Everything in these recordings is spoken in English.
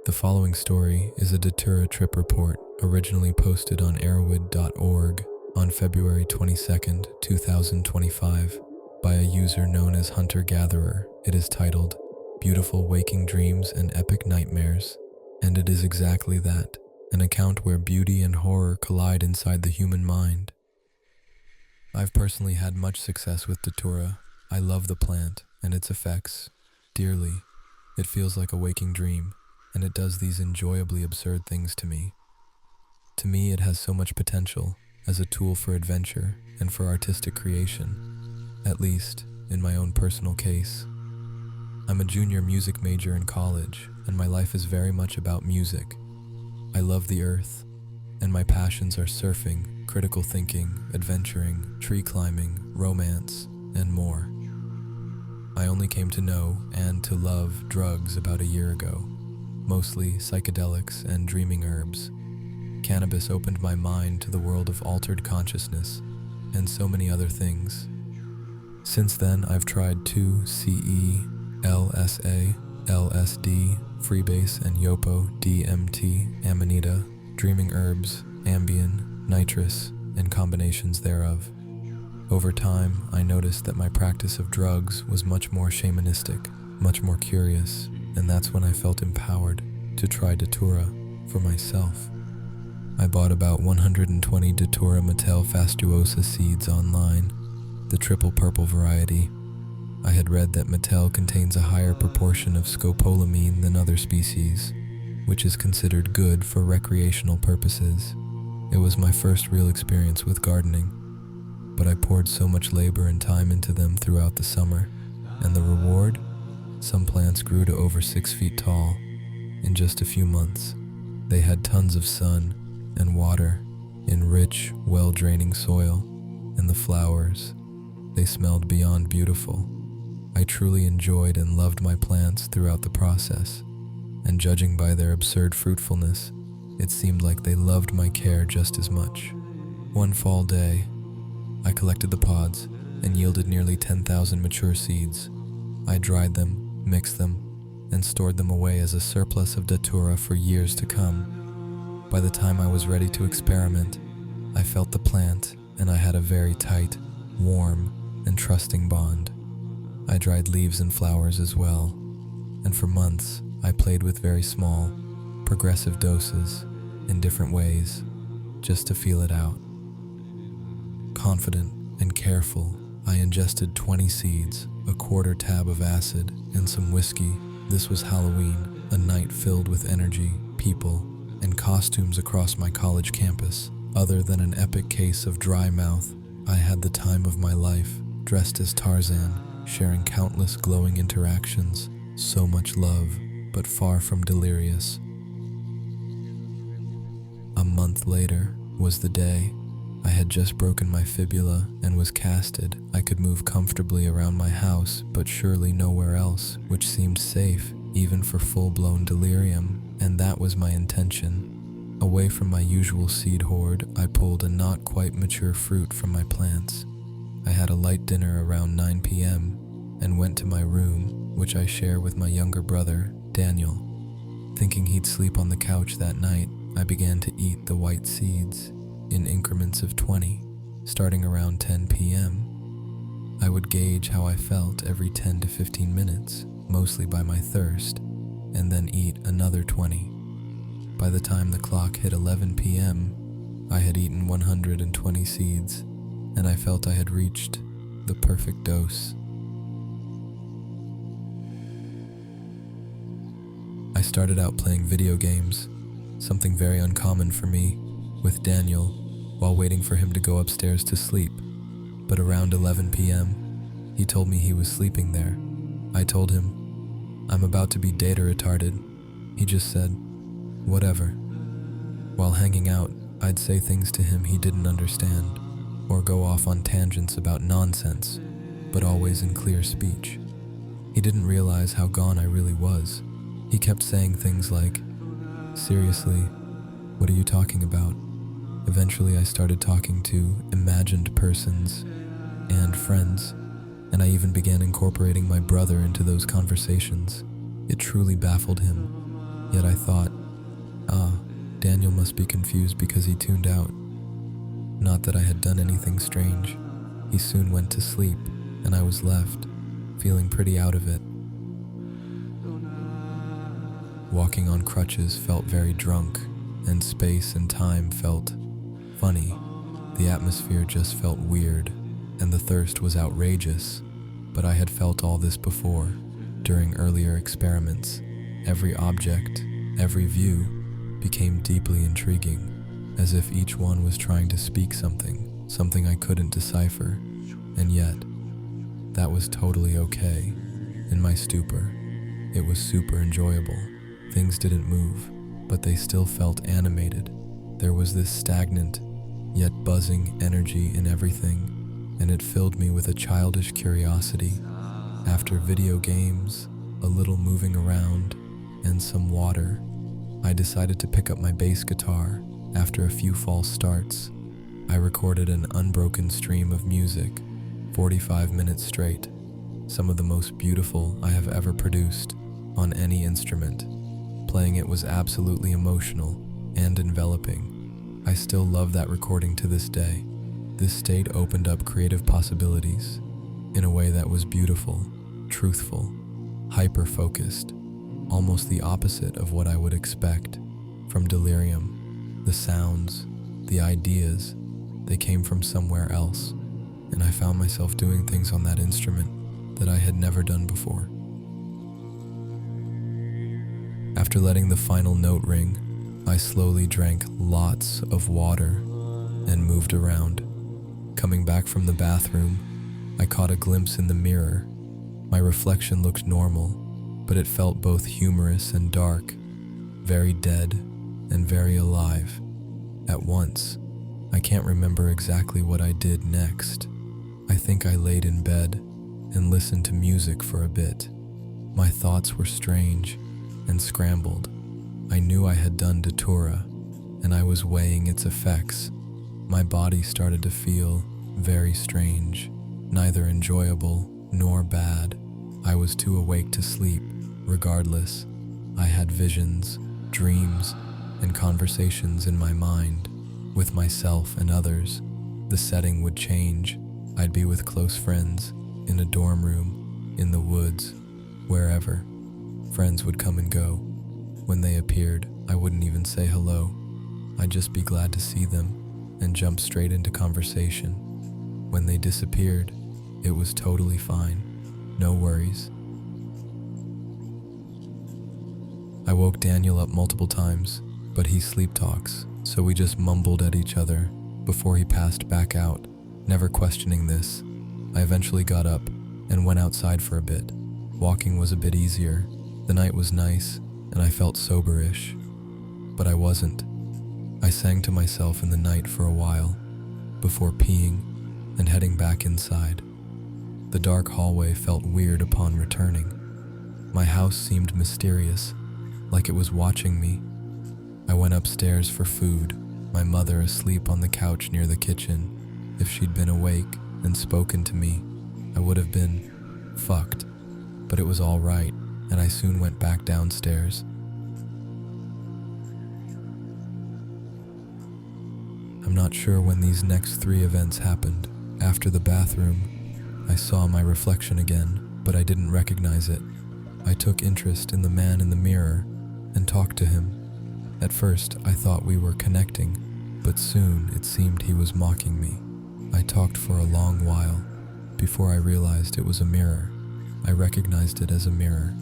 The following story is a Datura trip report originally posted on erowid.org on February 22nd, 2025 by a user known as Hunter Gatherer. It is titled Beautiful Waking Dreams and Epic Nightmares, and it is exactly that, an account where beauty and horror collide inside the human mind. I've personally had much success with Datura. I love the plant and its effects dearly. It feels like a waking dream, and it does these enjoyably absurd things to me. To me, it has so much potential as a tool for adventure and for artistic creation, at least in my own personal case. I'm a junior music major in college, and my life is very much about music. I love the earth, and my passions are surfing, critical thinking, adventuring, tree climbing, romance, and more. I only came to know and to love drugs about a year ago, mostly psychedelics and dreaming herbs. Cannabis opened my mind to the world of altered consciousness and so many other things. Since then, I've tried 2CE, LSA, LSD, freebase, and Yopo, DMT, Amanita, dreaming herbs, Ambien, nitrous, and combinations thereof. Over time, I noticed that my practice of drugs was much more shamanistic, much more curious, and that's when I felt empowered to try Datura for myself. I bought about 120 Datura Metal fastuosa seeds online, the triple purple variety. I had read that Metal contains a higher proportion of scopolamine than other species, which is considered good for recreational purposes. It was my first real experience with gardening, but I poured so much labor and time into them throughout the summer, and the reward? Some plants grew to over 6 feet tall in just a few months. They had tons of sun and water in rich, well-draining soil, and the flowers, they smelled beyond beautiful. I truly enjoyed and loved my plants throughout the process, and judging by their absurd fruitfulness, it seemed like they loved my care just as much. One fall day, I collected the pods and yielded nearly 10,000 mature seeds. I dried them, mixed them, and stored them away as a surplus of Datura for years to come. By the time I was ready to experiment, I felt the plant, and I had a very tight, warm, and trusting bond. I dried leaves and flowers as well, and for months I played with very small, progressive doses in different ways, just to feel it out. Confident and careful, I ingested 20 seeds, a quarter tab of acid, and some whiskey. This was Halloween, a night filled with energy, people, and costumes across my college campus. Other than an epic case of dry mouth, I had the time of my life, dressed as Tarzan, sharing countless glowing interactions, so much love, but far from delirious. A month later was the day. I had just broken my fibula and was casted. I could move comfortably around my house, but surely nowhere else, which seemed safe, even for full-blown delirium, and that was my intention. Away from my usual seed hoard, I pulled a not quite mature fruit from my plants. I had a light dinner around 9 p.m. and went to my room, which I share with my younger brother, Daniel. Thinking he'd sleep on the couch that night, I began to eat the white seeds in increments of 20, starting around 10 p.m. I would gauge how I felt every 10 to 15 minutes, mostly by my thirst, and then eat another 20. By the time the clock hit 11 p.m., I had eaten 120 seeds, and I felt I had reached the perfect dose. I started out playing video games, something very uncommon for me, with Daniel, while waiting for him to go upstairs to sleep. But around 11 p.m., he told me he was sleeping there. I told him, "I'm about to be data retarded." He just said, "Whatever." While hanging out, I'd say things to him he didn't understand, or go off on tangents about nonsense, but always in clear speech. He didn't realize how gone I really was. He kept saying things like, "Seriously, what are you talking about?" Eventually, I started talking to imagined persons and friends, and I even began incorporating my brother into those conversations. It truly baffled him. Yet I thought, Daniel must be confused because he tuned out. Not that I had done anything strange. He soon went to sleep, and I was left, feeling pretty out of it. Walking on crutches felt very drunk, and space and time felt funny. The atmosphere just felt weird, and the thirst was outrageous. But I had felt all this before, during earlier experiments. Every object, every view, became deeply intriguing, as if each one was trying to speak something I couldn't decipher. And yet, that was totally okay. In my stupor, it was super enjoyable. Things didn't move, but they still felt animated. There was this stagnant, yet buzzing energy in everything, and it filled me with a childish curiosity. After video games, a little moving around, and some water, I decided to pick up my bass guitar. After a few false starts, I recorded an unbroken stream of music, 45 minutes straight, some of the most beautiful I have ever produced on any instrument. Playing it was absolutely emotional and enveloping. I still love that recording to this day. This state opened up creative possibilities in a way that was beautiful, truthful, hyper-focused, almost the opposite of what I would expect from delirium. The sounds, the ideas, they came from somewhere else, and I found myself doing things on that instrument that I had never done before. After letting the final note ring, I slowly drank lots of water and moved around. Coming back from the bathroom, I caught a glimpse in the mirror. My reflection looked normal, but it felt both humorous and dark, very dead and very alive at once. I can't remember exactly what I did next. I think I laid in bed and listened to music for a bit. My thoughts were strange and scrambled. I knew I had done Datura, and I was weighing its effects. My body started to feel very strange, neither enjoyable nor bad. I was too awake to sleep. Regardless, I had visions, dreams, and conversations in my mind with myself and others. The setting would change. I'd be with close friends, in a dorm room, in the woods, wherever. Friends would come and go. When they appeared, I wouldn't even say hello. I'd just be glad to see them and jump straight into conversation. When they disappeared, it was totally fine. No worries. I woke Daniel up multiple times, but he sleep talks, so we just mumbled at each other before he passed back out. Never questioning this, I eventually got up and went outside for a bit. Walking was a bit easier. The night was nice, and I felt soberish, but I wasn't. I sang to myself in the night for a while, before peeing and heading back inside. The dark hallway felt weird upon returning. My house seemed mysterious, like it was watching me. I went upstairs for food, my mother asleep on the couch near the kitchen. If she'd been awake and spoken to me, I would have been fucked, but it was all right, and I soon went back downstairs. I'm not sure when these next 3 events happened. After the bathroom, I saw my reflection again, but I didn't recognize it. I took interest in the man in the mirror and talked to him. At first, I thought we were connecting, but soon it seemed he was mocking me. I talked for a long while before I realized it was a mirror. I recognized it as a mirror,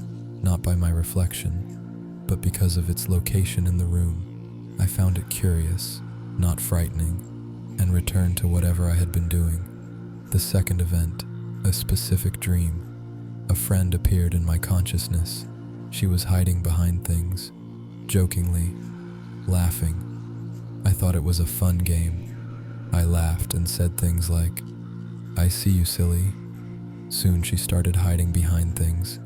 not by my reflection, but because of its location in the room. I found it curious, not frightening, and returned to whatever I had been doing. The second event, a specific dream. A friend appeared in my consciousness. She was hiding behind things, jokingly, laughing. I thought it was a fun game. I laughed and said things like, "I see you, silly." Soon she started hiding behind things,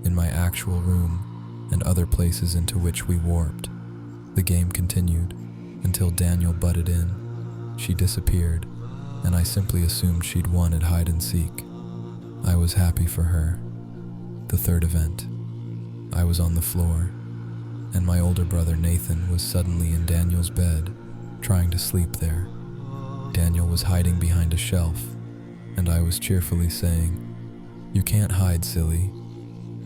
in my actual room and other places into which we warped. The game continued until Daniel butted in. She disappeared, and I simply assumed she'd won at hide and seek. I was happy for her. The third event. I was on the floor, and my older brother Nathan was suddenly in Daniel's bed, trying to sleep there. Daniel was hiding behind a shelf, and I was cheerfully saying, "You can't hide, silly."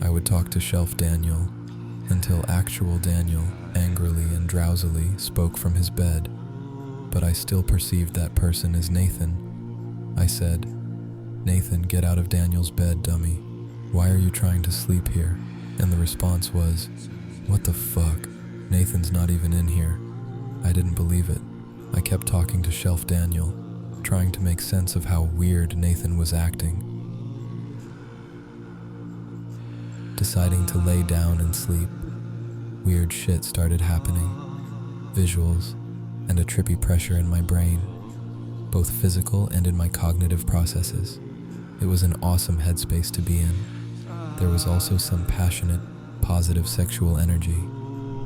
I would talk to Shelf Daniel until actual Daniel angrily and drowsily spoke from his bed, but I still perceived that person as Nathan. I said, "Nathan, get out of Daniel's bed, dummy. Why are you trying to sleep here?" And the response was, "What the fuck? Nathan's not even in here." I didn't believe it. I kept talking to Shelf Daniel, trying to make sense of how weird Nathan was acting. Deciding to lay down and sleep, weird shit started happening. Visuals and a trippy pressure in my brain, both physical and in my cognitive processes. It was an awesome headspace to be in. There was also some passionate, positive sexual energy,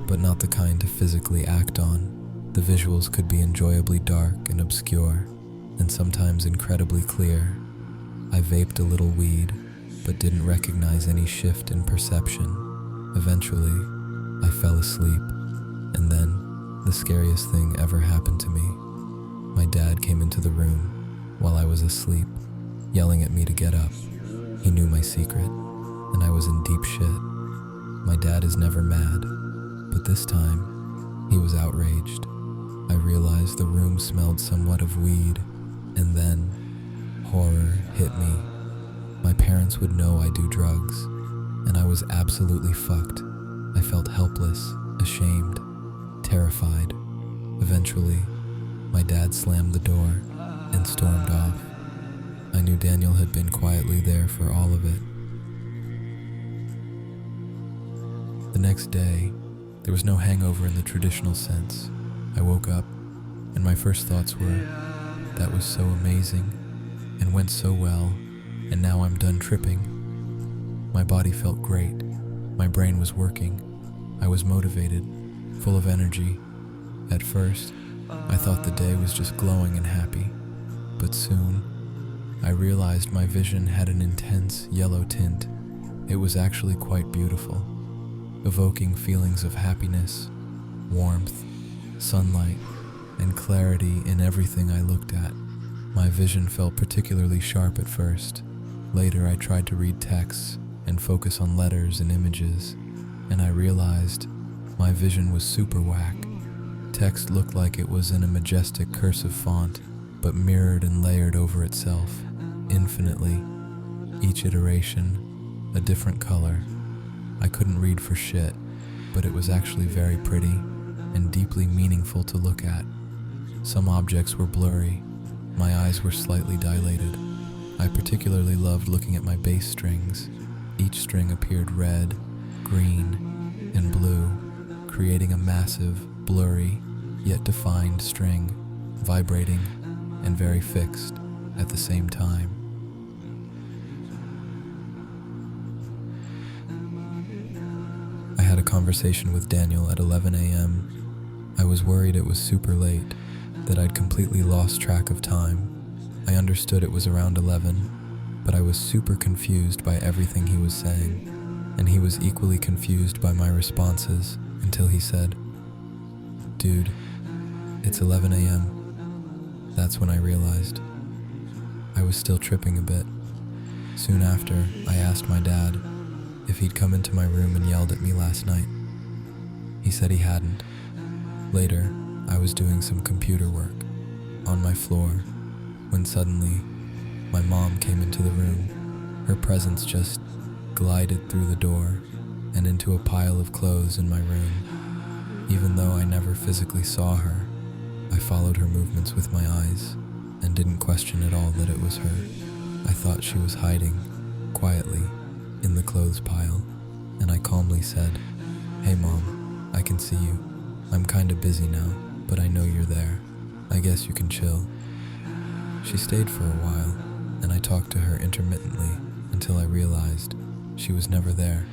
but not the kind to physically act on. The visuals could be enjoyably dark and obscure, and sometimes incredibly clear. I vaped a little weed, but didn't recognize any shift in perception. Eventually, I fell asleep, and then the scariest thing ever happened to me. My dad came into the room while I was asleep, yelling at me to get up. He knew my secret, and I was in deep shit. My dad is never mad, but this time, he was outraged. I realized the room smelled somewhat of weed, and then horror hit me. My parents would know I do drugs, and I was absolutely fucked. I felt helpless, ashamed, terrified. Eventually, my dad slammed the door and stormed off. I knew Daniel had been quietly there for all of it. The next day, there was no hangover in the traditional sense. I woke up, and my first thoughts were, that was so amazing, and went so well, and now I'm done tripping. My body felt great. My brain was working. I was motivated, full of energy. At first, I thought the day was just glowing and happy, but soon, I realized my vision had an intense yellow tint. It was actually quite beautiful, evoking feelings of happiness, warmth, sunlight, and clarity in everything I looked at. My vision felt particularly sharp at first. Later, I tried to read texts and focus on letters and images, and I realized my vision was super whack. Text looked like it was in a majestic cursive font, but mirrored and layered over itself, infinitely. Each iteration, a different color. I couldn't read for shit, but it was actually very pretty and deeply meaningful to look at. Some objects were blurry. My eyes were slightly dilated. I particularly loved looking at my bass strings. Each string appeared red, green, and blue, creating a massive, blurry, yet defined string, vibrating and very fixed at the same time. I had a conversation with Daniel at 11 a.m. I was worried it was super late, that I'd completely lost track of time. I understood it was around 11, but I was super confused by everything he was saying, and he was equally confused by my responses until he said, "Dude, it's 11 a.m. That's when I realized. I was still tripping a bit. Soon after, I asked my dad if he'd come into my room and yelled at me last night. He said he hadn't. Later, I was doing some computer work on my floor when suddenly my mom came into the room. Her presence just glided through the door and into a pile of clothes in my room. Even though I never physically saw her, I followed her movements with my eyes and didn't question at all that it was her. I thought she was hiding, quietly, in the clothes pile, and I calmly said, "Hey Mom, I can see you. I'm kinda busy now, but I know you're there. I guess you can chill." She stayed for a while, and I talked to her intermittently until I realized she was never there.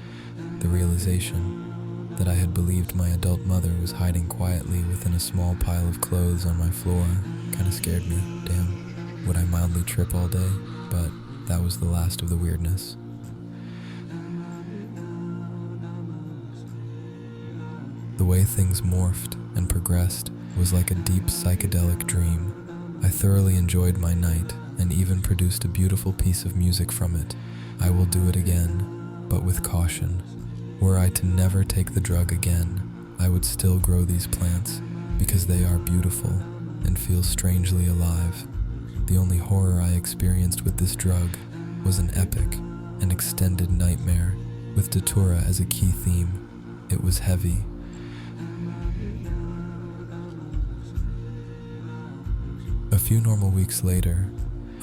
The realization that I had believed my adult mother was hiding quietly within a small pile of clothes on my floor kinda scared me. Damn, would I mildly trip all day? But that was the last of the weirdness. The way things morphed and progressed was like a deep psychedelic dream. I thoroughly enjoyed my night and even produced a beautiful piece of music from it. I will do it again, but with caution. Were I to never take the drug again, I would still grow these plants because they are beautiful and feel strangely alive. The only horror I experienced with this drug was an epic and extended nightmare with Datura as a key theme. It was heavy. A few normal weeks later,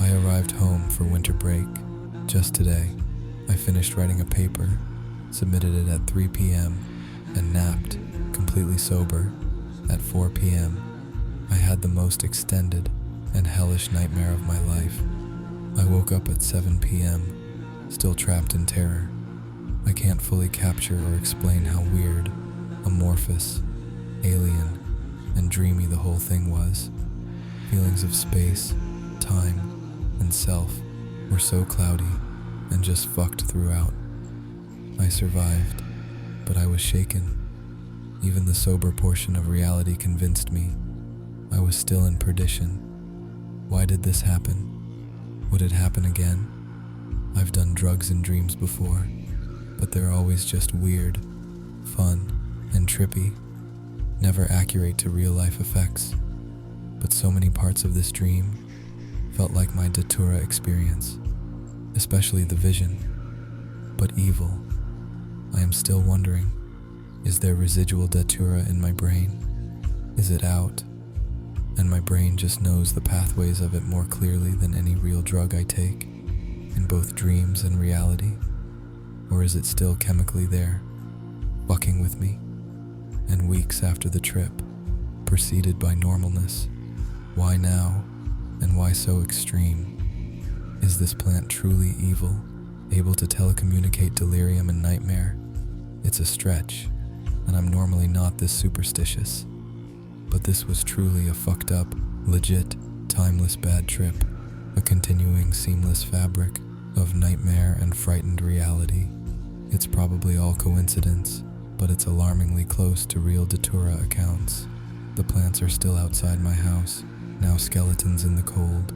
I arrived home for winter break. Just today, I finished writing a paper, submitted it at 3 p.m., and napped, completely sober, at 4 p.m. I had the most extended and hellish nightmare of my life. I woke up at 7 p.m., still trapped in terror. I can't fully capture or explain how weird, amorphous, alien, and dreamy the whole thing was. Feelings of space, time, and self were so cloudy and just fucked throughout. I survived, but I was shaken. Even the sober portion of reality convinced me I was still in perdition. Why did this happen? Would it happen again? I've done drugs and dreams before, but they're always just weird, fun, and trippy, never accurate to real-life effects. But so many parts of this dream felt like my Datura experience, especially the vision. But evil. I am still wondering, is there residual Datura in my brain? Is it out, and my brain just knows the pathways of it more clearly than any real drug I take, in both dreams and reality? Or is it still chemically there, fucking with me? And weeks after the trip, preceded by normalness, why now, and why so extreme? Is this plant truly evil, able to telecommunicate delirium and nightmare? It's a stretch, and I'm normally not this superstitious. But this was truly a fucked up, legit, timeless bad trip, a continuing seamless fabric of nightmare and frightened reality. It's probably all coincidence, but it's alarmingly close to real Datura accounts. The plants are still outside my house, now skeletons in the cold,